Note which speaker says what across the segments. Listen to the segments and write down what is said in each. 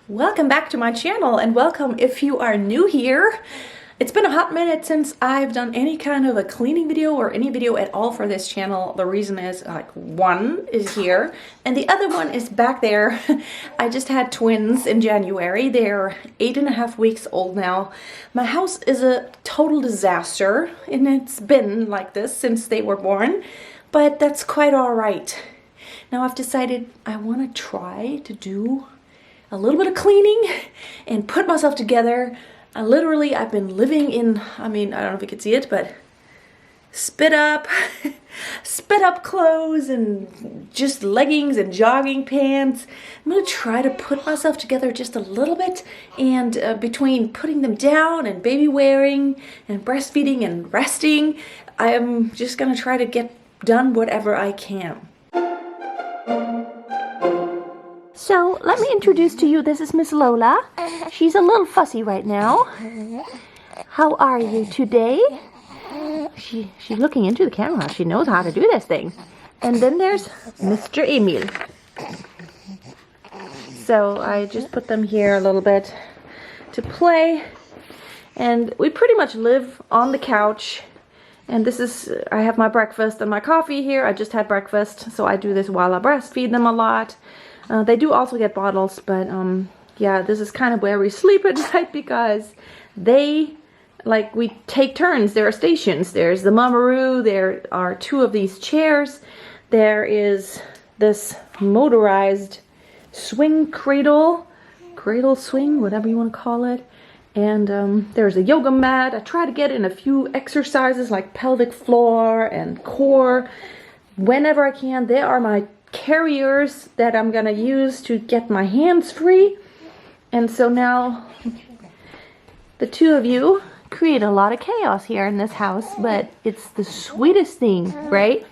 Speaker 1: Welcome back to my channel, and welcome if you are new here. It's been a hot minute since I've done any kind of a cleaning video or any video at all for this channel. The reason is one is here and the other one is back there. I just had twins in January. They're 8.5 weeks old now. My house is a total disaster and it's been like this since they were born, but that's quite all right. Now I've decided I want to try to do a little bit of cleaning and put myself together. I've been living in, I don't know if you can see it, but spit up clothes and just leggings and jogging pants. I'm going to try to put myself together just a little bit, and between putting them down and baby wearing and breastfeeding and resting, I'm just going to try to get done whatever I can. So, let me introduce to you, this is Miss Lola. She's a little fussy right now. How are you today? She's looking into the camera. She knows how to do this thing. And then there's Mr. Emil. So, I just put them here a little bit to play. And we pretty much live on the couch. And this is, I have my breakfast and my coffee here. I just had breakfast, so I do this while I breastfeed them a lot. They do also get bottles, but yeah, this is kind of where we sleep at night because we take turns. There are stations. There's the Mamaroo. There are 2 of these chairs. There is this motorized swing cradle swing, whatever you want to call it. And there's a yoga mat. I try to get in a few exercises like pelvic floor and core whenever I can. There are my carriers that I'm gonna use to get my hands free. And so now the 2 of you create a lot of chaos here in this house, but it's the sweetest thing, right?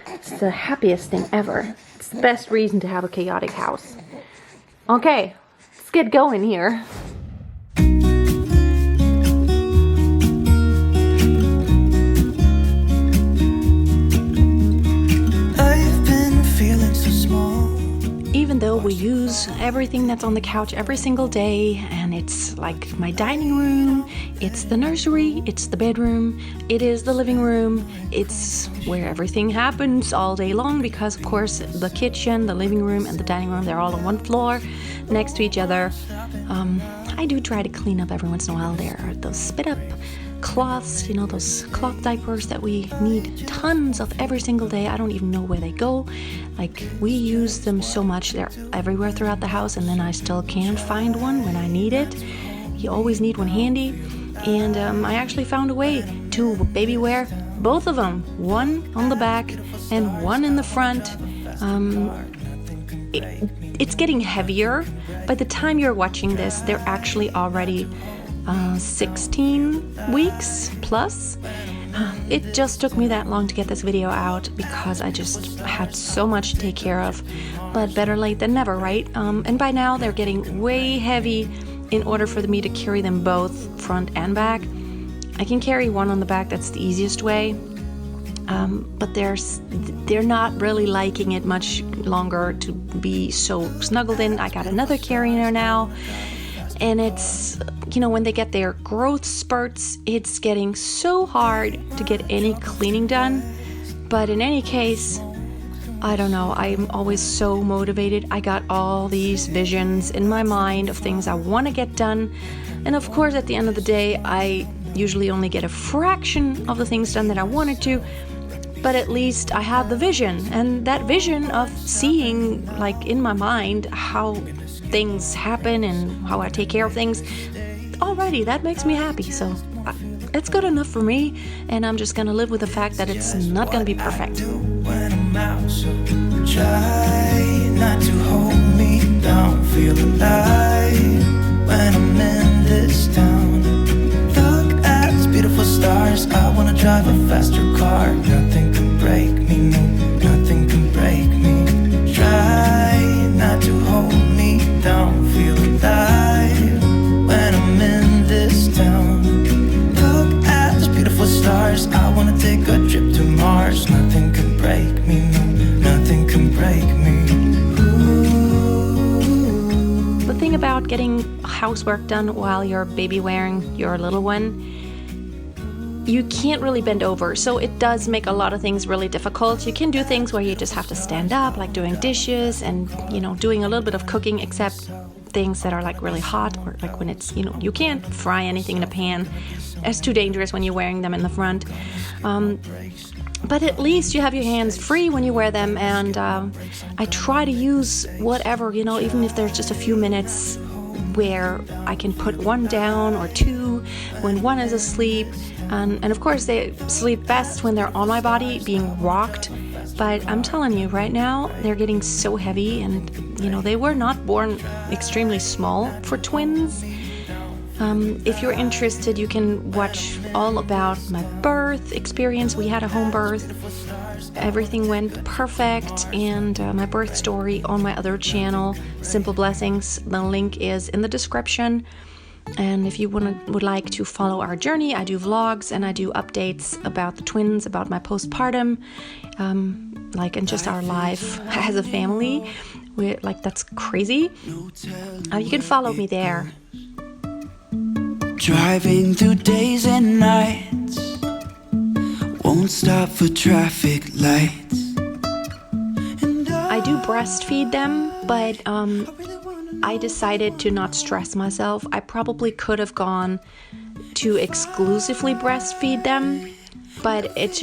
Speaker 1: It's the happiest thing ever. It's the best reason to have a chaotic house. Okay, let's get going here. Even though we use everything that's on the couch every single day, and it's like my dining room, it's the nursery, it's the bedroom, it is the living room, it's where everything happens all day long because, of course, the kitchen, the living room, and the dining room, they're all on one floor next to each other. I do try to clean up every once in a while. There are those spit up cloths, those cloth diapers that we need tons of every single day. I don't even know where they go. Like, we use them so much. They're everywhere throughout the house, and then I still can't find one when I need it. You always need one handy. And I actually found a way to baby wear both of them. One on the back and one in the front. It's getting heavier. By the time you're watching this, they're actually already 16 weeks plus. It just took me that long to get this video out because I just had so much to take care of, but better late than never, right? And by now they're getting way heavy in order for me to carry them both front and back. I can carry one on the back, that's the easiest way, but they're not really liking it much longer to be so snuggled in. I got another carrier now. And it's, when they get their growth spurts, it's getting so hard to get any cleaning done. But in any case, I don't know, I'm always so motivated. I got all these visions in my mind of things I want to get done. And of course, at the end of the day, I usually only get a fraction of the things done that I wanted to. But at least I have the vision. And that vision of seeing, in my mind, how things happen and how I take care of things, already that makes me happy. So it's good enough for me, and I'm just gonna live with the fact that it's not gonna be perfect.
Speaker 2: When I'm out, so try not to hold me down. Feel alive when I'm in this town. Look at these beautiful stars. I wanna drive a faster car. Nothing can break me, no, nothing can break me. Try not to hold me down. Feel alive when I'm in this town. Look at these beautiful stars. I wanna take a trip to Mars. Nothing can break me, no, nothing can break me. Ooh.
Speaker 1: getting housework done while you're baby wearing your little one, you can't really bend over, so it does make a lot of things really difficult. You can do things where you just have to stand up, like doing dishes and, doing a little bit of cooking, except things that are like really hot, or like when it's, you can't fry anything in a pan. It's too dangerous when you're wearing them in the front. But at least you have your hands free when you wear them, and I try to use whatever, even if there's just a few minutes where I can put one down or two when one is asleep. And of course, they sleep best when they're on my body being rocked. But I'm telling you, right now, they're getting so heavy, and, they were not born extremely small for twins. If you're interested, you can watch all about my birth experience. We had a home birth. Everything went perfect, and my birth story on my other channel, Simple Blessings. The link is in the description. And if you would like to follow our journey, I do vlogs and I do updates about the twins, about my postpartum, and just our life as a family. That's crazy. You can follow me there.
Speaker 2: Driving through days and nights, won't stop for traffic lights.
Speaker 1: I do breastfeed them, but I decided to not stress myself. I probably could have gone to exclusively breastfeed them, but it's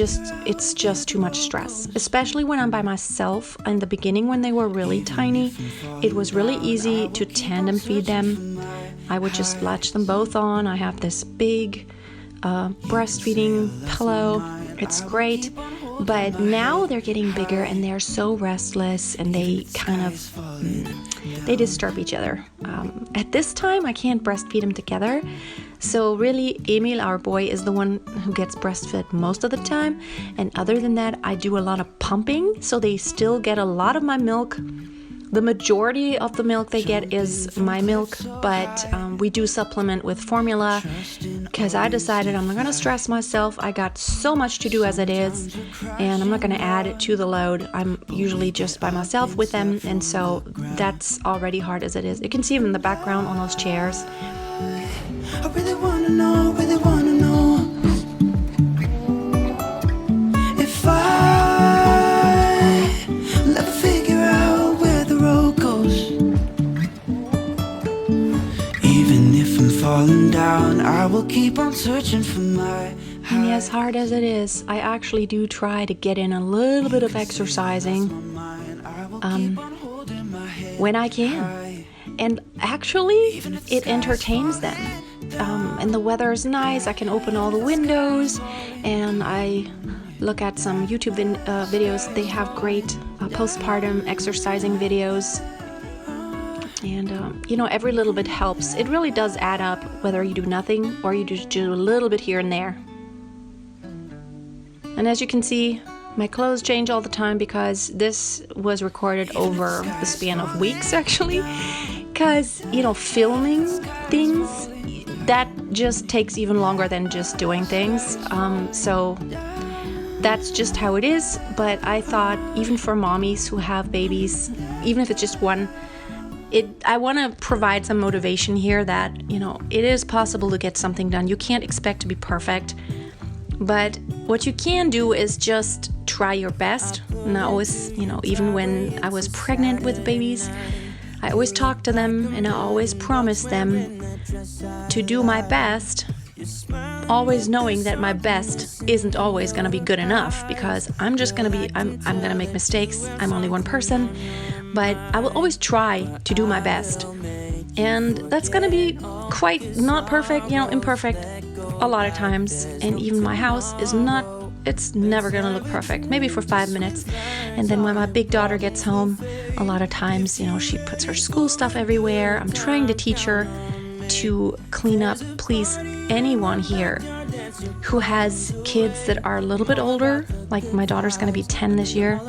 Speaker 1: just too much stress, especially when I'm by myself. In the beginning, when they were really tiny, it was really easy to tandem feed them. I would just latch them both on. I have this big breastfeeding pillow. It's great. But now they're getting bigger and they're so restless, and they kind of, they disturb each other. At this time, I can't breastfeed them together. So really, Emil, our boy, is the one who gets breastfed most of the time. And other than that, I do a lot of pumping. So they still get a lot of my milk. The majority of the milk they get is my milk, but we do supplement with formula because I decided I'm not going to stress myself. I got so much to do as it is, and I'm not going to add it to the load. I'm usually just by myself with them, and so that's already hard as it is. You can see them in the background on those chairs.
Speaker 2: I really wanna know, if I never figure out where the road goes. Even if I'm falling down, I will keep on searching for my
Speaker 1: And as hard as it is, I actually do try to get in a little bit of exercising when I can. And actually, it entertains them. And the weather is nice. I can open all the windows, and I look at some YouTube videos. They have great postpartum exercising videos. And, every little bit helps. It really does add up, whether you do nothing or you just do a little bit here and there. And as you can see, my clothes change all the time because this was recorded over the span of weeks, actually. Because, filming things, that just takes even longer than just doing things. So that's just how it is. But I thought, even for mommies who have babies, even if it's just one, I want to provide some motivation here that, it is possible to get something done. You can't expect to be perfect. But what you can do is just try your best. And I always, even when I was pregnant with babies, I always talk to them and I always promise them to do my best, always knowing that my best isn't always going to be good enough, because I'm going to make mistakes. I'm only one person, but I will always try to do my best. And that's going to be quite not perfect, imperfect a lot of times. And even my house it's never going to look perfect, maybe for 5 minutes. And then when my big daughter gets home, a lot of times, she puts her school stuff everywhere. I'm trying to teach her to clean up. Please, anyone here who has kids that are a little bit older, like my daughter's going to be 10 this year,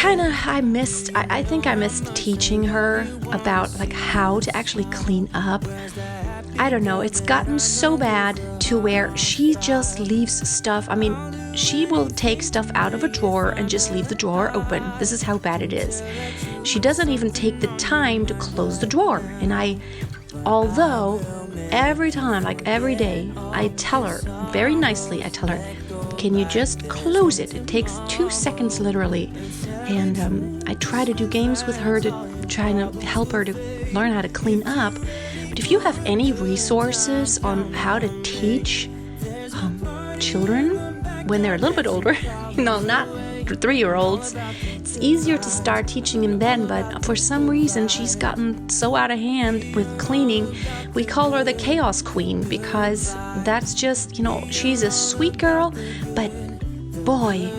Speaker 1: I think I missed teaching her about how to actually clean up. I don't know, it's gotten so bad to where she just leaves stuff. I mean, she will take stuff out of a drawer and just leave the drawer open. This is how bad it is. She doesn't even take the time to close the drawer. And although every time, like every day, I tell her very nicely, can you just close it? It takes 2 seconds literally. And I try to do games with her to try to help her to learn how to clean up. But if you have any resources on how to teach children when they're a little bit older, not 3-year-olds, it's easier to start teaching them then. But for some reason, she's gotten so out of hand with cleaning. We call her the chaos queen because that's just, she's a sweet girl, but boy,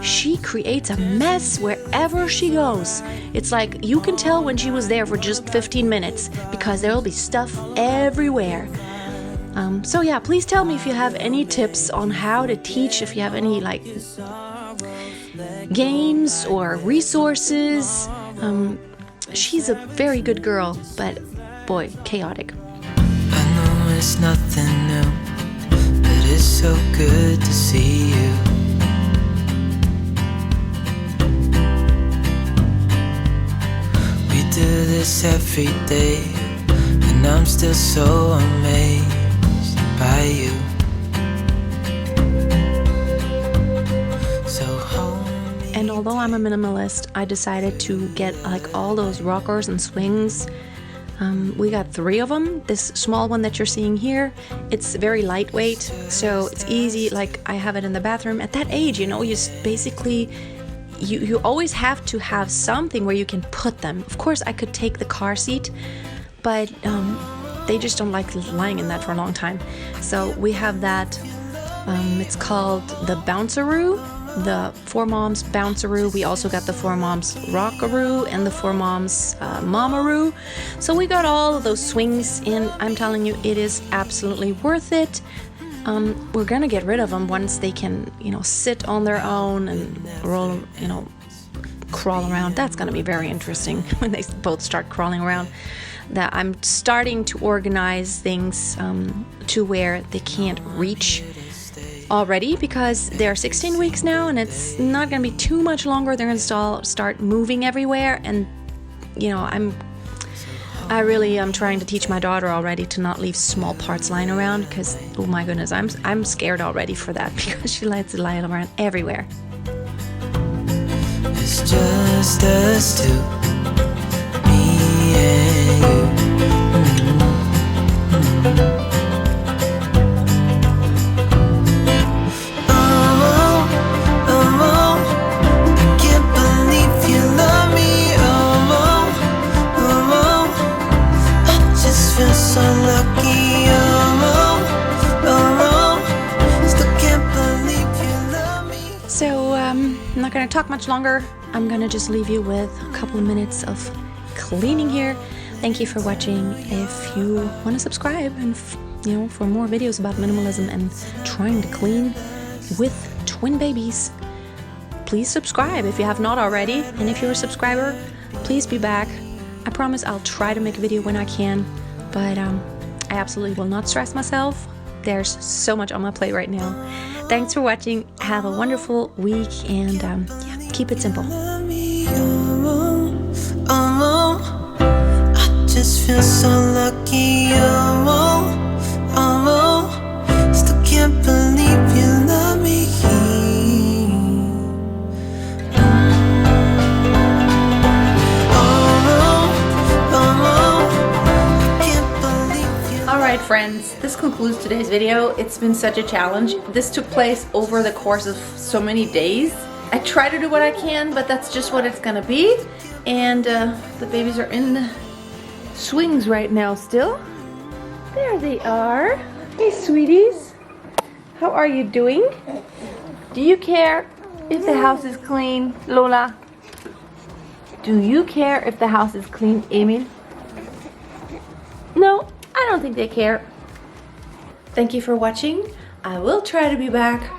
Speaker 1: she creates a mess wherever she goes. It's like you can tell when she was there for just 15 minutes because there will be stuff everywhere. So yeah, please tell me if you have any tips on how to teach, if you have any games or resources. She's a very good girl, but boy, chaotic.
Speaker 2: I know it's nothing new, but it's so good to see you. We do this every day, and I'm still so amazed by you.
Speaker 1: And although I'm a minimalist, I decided to get all those rockers and swings. We got 3 of them. This small one that you're seeing here, it's very lightweight, so it's easy. I have it in the bathroom. At that age, you basically, you always have to have something where you can put them. Of course, I could take the car seat, but they just don't like lying in that for a long time. So we have that. It's called the Bounceroo. The 4 Moms Bounceroo. We also got the 4 Moms Rockaroo and the 4 Moms Mamaroo. So we got all of those swings, and I'm telling you, it is absolutely worth it. We're gonna get rid of them once they can, sit on their own and roll, crawl around. That's gonna be very interesting when they both start crawling around. That I'm starting to organize things to where they can't reach already, because they're 16 weeks now, and it's not going to be too much longer. They're going to start moving everywhere, and I really am trying to teach my daughter already to not leave small parts lying around, because oh my goodness, I'm scared already for that because she lets it lie around everywhere.
Speaker 2: It's just us two, me and you.
Speaker 1: I'm not going to talk much longer. I'm going to just leave you with a couple of minutes of cleaning here. Thank you for watching. If you want to subscribe and for more videos about minimalism and trying to clean with twin babies, please subscribe if you have not already. And if you're a subscriber, please be back. I promise I'll try to make a video when I can, but I absolutely will not stress myself. There's so much on my plate right now. Thanks for watching. Have a wonderful week, and keep it simple.
Speaker 2: I just feel so lucky. Still can't believe you love me.
Speaker 3: Alright friends, this concludes today's video. It's been such a challenge. This took place over the course of so many days. I try to do what I can, but that's just what it's gonna be. And the babies are in the swings right now still. There they are. Hey sweeties, how are you doing? Do you care if the house is clean, Lola? Do you care if the house is clean, Emil? No, I don't think they care. Thank you for watching. I will try to be back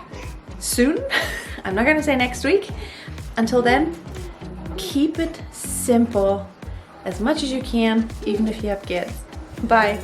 Speaker 3: soon. I'm not gonna say next week. Until then, keep it simple as much as you can, even if you have kids. Bye.